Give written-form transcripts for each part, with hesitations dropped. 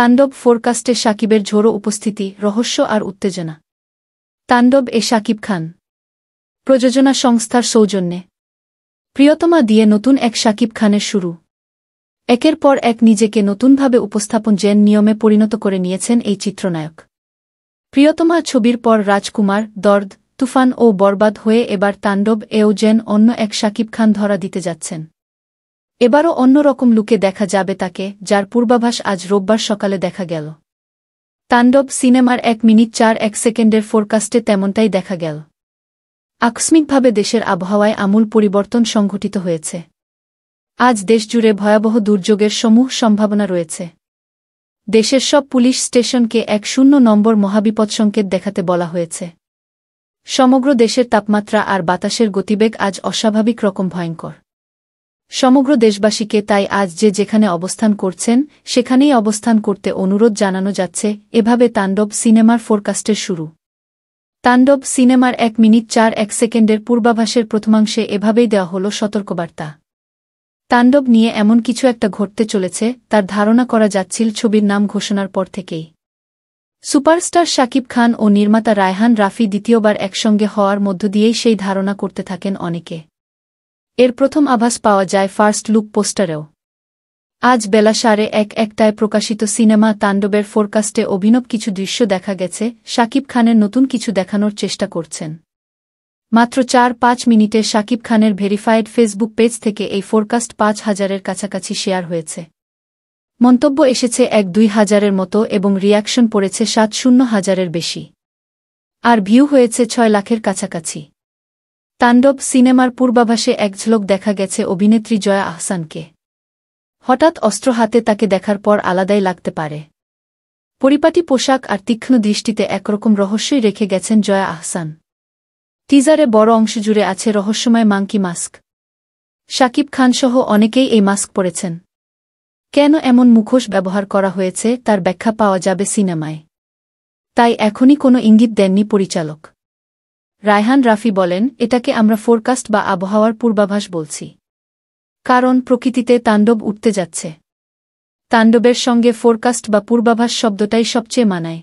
তাণ্ডব ফোরকাস্টে শাকিবের ঝোড়ো উপস্থিতি, রহস্য আর উত্তেজনা। তাণ্ডব শাকিব খান প্রযোজনা সংস্থার সৌজন্যে প্রিয়তমা দিয়ে নতুন এক শাকিব খানের শুরু। একের পর এক নিজেকে নতুনভাবে উপস্থাপন নিয়মে পরিণত করে নিয়েছেন এই চিত্রনায়ক। প্রিয়তমা ছবির পর রাজকুমার, দর্দ, তুফান ও বরবাদ হয়ে এবার তাণ্ডব অন্য এক শাকিব খান ধরা দিতে যাচ্ছেন। এবারও অন্যরকম লুকে দেখা যাবে তাকে, যার পূর্বাভাস আজ রোববার সকালে দেখা গেল। তাণ্ডব সিনেমার 1 মিনিট 4 সেকেন্ডের ফোরকাস্টে তেমনটাই দেখা গেল। আকস্মিকভাবে দেশের আবহাওয়ায় আমূল পরিবর্তন সংঘটিত হয়েছে। আজ দেশজুড়ে ভয়াবহ দুর্যোগের সমূহ সম্ভাবনা রয়েছে। দেশের সব পুলিশ স্টেশনকে 10 নম্বর মহাবিপৎসংকেত দেখাতে বলা হয়েছে। সমগ্র দেশের তাপমাত্রা আর বাতাসের গতিবেগ আজ অস্বাভাবিক রকম ভয়ঙ্কর। সমগ্র দেশবাসীকে তাই আজ যে যেখানে অবস্থান করছেন সেখানেই অবস্থান করতে অনুরোধ জানানো যাচ্ছে। এভাবে তাণ্ডব সিনেমার ফোরকাস্টের শুরু। তাণ্ডব সিনেমার 1 মিনিট 4 সেকেন্ডের পূর্বাভাসের প্রথমাংশে এভাবেই দেওয়া হল সতর্কবার্তা। তাণ্ডব নিয়ে এমন কিছু একটা ঘটতে চলেছে তার ধারণা করা যাচ্ছিল ছবির নাম ঘোষণার পর থেকেই। সুপারস্টার শাকিব খান ও নির্মাতা রায়হান রাফি দ্বিতীয়বার একসঙ্গে হওয়ার মধ্য দিয়েই সেই ধারণা করতে থাকেন অনেকে। এর প্রথম আভাস পাওয়া যায় ফার্স্ট লুক পোস্টারেও। আজ বেলা 1:30টায় প্রকাশিত সিনেমা তাণ্ডবের ফোরকাস্টে অভিনব কিছু দৃশ্য দেখা গেছে। শাকিব খানের নতুন কিছু দেখানোর চেষ্টা করছেন। মাত্র 4-5 মিনিটে শাকিব খানের ভেরিফাইড ফেসবুক পেজ থেকে এই ফোরকাস্ট 5,000-এর কাছাকাছি শেয়ার হয়েছে। মন্তব্য এসেছে 1-2 হাজারের মতো এবং রিয়াকশন পড়েছে 7-0,000-এর বেশি। আর ভিউ হয়েছে 6 লাখের কাছাকাছি। তাণ্ডব সিনেমার পূর্বাভাসে এক ঝলক দেখা গেছে অভিনেত্রী জয়া আহসানকে। হঠাৎ অস্ত্র হাতে তাকে দেখার পর আলাদাই লাগতে পারে। পরিপাটি পোশাক আর তীক্ষ্ণ দৃষ্টিতে একরকম রহস্যই রেখে গেছেন জয়া আহসান। টিজারে বড় অংশ জুড়ে আছে রহস্যময় মাঙ্কি মাস্ক। শাকিব খানসহ অনেকেই এই মাস্ক পরেছেন। কেন এমন মুখোশ ব্যবহার করা হয়েছে তার ব্যাখ্যা পাওয়া যাবে সিনেমায়। তাই এখনই কোনো ইঙ্গিত দেননি পরিচালক। রায়হান রাফি বলেন, এটাকে আমরা ফোরকাস্ট বা আবহাওয়ার পূর্বাভাস বলছি। কারণ প্রকৃতিতে তাণ্ডব উঠতে যাচ্ছে। তাণ্ডবের সঙ্গে ফোরকাস্ট বা পূর্বাভাস শব্দটাই সবচেয়ে মানায়।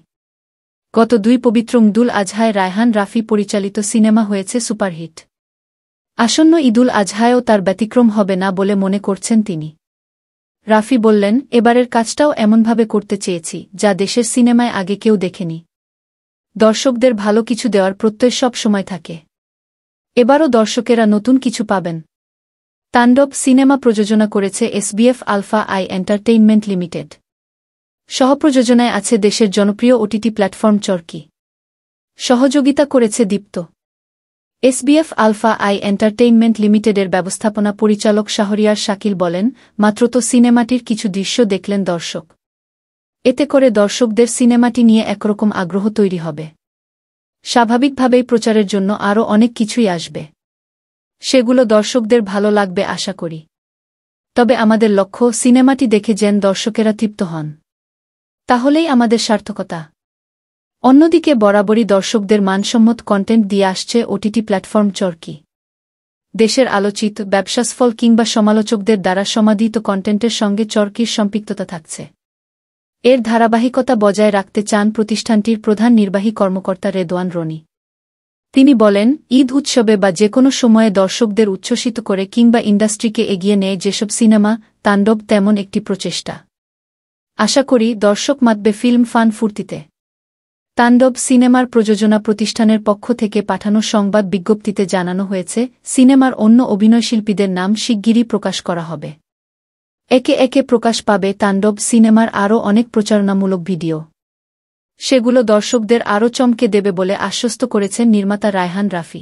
গত 2 পবিত্র ঈদুল আজহায় রায়হান রাফি পরিচালিত সিনেমা হয়েছে সুপারহিট। আসন্ন ঈদুল আজহায়ও তার ব্যতিক্রম হবে না বলে মনে করছেন তিনি। রাফি বললেন, এবারের কাজটাও এমনভাবে করতে চেয়েছি যা দেশের সিনেমায় আগে কেউ দেখেনি। দর্শকদের ভালো কিছু দেওয়ার প্রত্যয় সব সময় থাকে। এবারও দর্শকেরা নতুন কিছু পাবেন। তাণ্ডব সিনেমা প্রযোজনা করেছে SBF Alpha I Entertainment Limited. সহপ্রযোজনায় আছে দেশের জনপ্রিয় ওটিটি প্ল্যাটফর্ম চরকি। সহযোগিতা করেছে Deepto. SBF Alpha I Entertainment লিমিটেডের ব্যবস্থাপনা পরিচালক শাহরিয়ার শাকিল বলেন, মাত্র তো সিনেমাটির কিছু দৃশ্য দেখলেন দর্শক। এতে করে দর্শকদের সিনেমাটি নিয়ে একরকম আগ্রহ তৈরি হবে। স্বাভাবিকভাবেই প্রচারের জন্য আরও অনেক কিছুই আসবে। সেগুলো দর্শকদের ভালো লাগবে আশা করি। তবে আমাদের লক্ষ্য সিনেমাটি দেখে যেন দর্শকেরা তৃপ্ত হন। তাহলেই আমাদের সার্থকতা। অন্যদিকে বরাবরই দর্শকদের মানসম্মত কন্টেন্ট দিয়ে আসছে ওটিটি প্ল্যাটফর্ম চরকি। দেশের আলোচিত, ব্যবসাসফল কিংবা সমালোচকদের দ্বারা সমাদিত কন্টেন্টের সঙ্গে চরকির সম্পৃক্ততা থাকছে। এর ধারাবাহিকতা বজায় রাখতে চান প্রতিষ্ঠানটির প্রধান নির্বাহী কর্মকর্তা রেদওয়ান রনি। তিনি বলেন, ঈদ উৎসবে বা যেকোনো সময়ে দর্শকদের উচ্ছ্বসিত করে কিংবা ইন্ডাস্ট্রিকে এগিয়ে নেয় যেসব সিনেমা, তাণ্ডব তেমন একটি প্রচেষ্টা। আশা করি দর্শক মাতবে ফিল্ম ফান ফুর্তিতে। তাণ্ডব সিনেমার প্রযোজনা প্রতিষ্ঠানের পক্ষ থেকে পাঠানো সংবাদ বিজ্ঞপ্তিতে জানানো হয়েছে, সিনেমার অন্য অভিনয়শিল্পীদের নাম শিগগিরই প্রকাশ করা হবে। একে একে প্রকাশ পাবে তাণ্ডব সিনেমার আরও অনেক প্রচারণামূলক ভিডিও। সেগুলো দর্শকদের আরও চমকে দেবে বলে আশ্বস্ত করেছেন নির্মাতা রায়হান রাফি।